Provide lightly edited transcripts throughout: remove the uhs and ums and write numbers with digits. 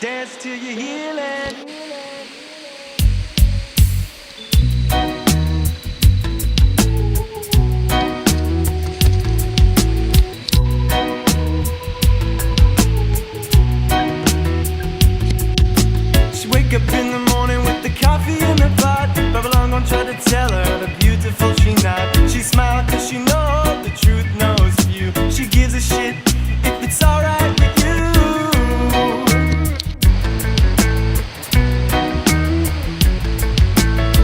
Dance till you heal it. She wake up in the morning with the coffee in the pot. Babylon gon' try to tell her the beautiful she not. She smile cause she know the truth knows few. She gives a shit if it's alright with you.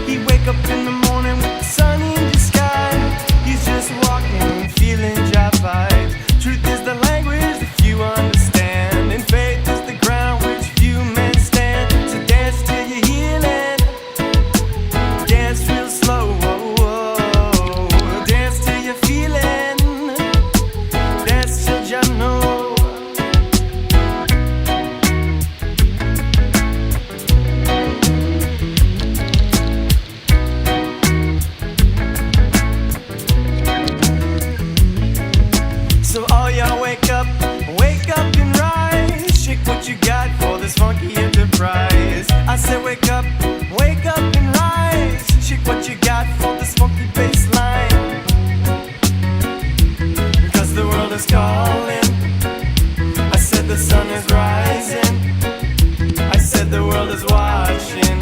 He wake up in the morning with the sun in the sky. He's just walking, feeling job vibes. Truth is the language that few understand, and faith is the ground which few men stand. So dance till you heal it. Dance real slow. Dance till you're feeling. Dance till you know. So all y'all wake up and rise. Shake what you got for this funky enterprise. I said wake up and rise. Shake what you got for this funky bass line. Cause the world is calling. I said the sun is rising. I said the world is watching.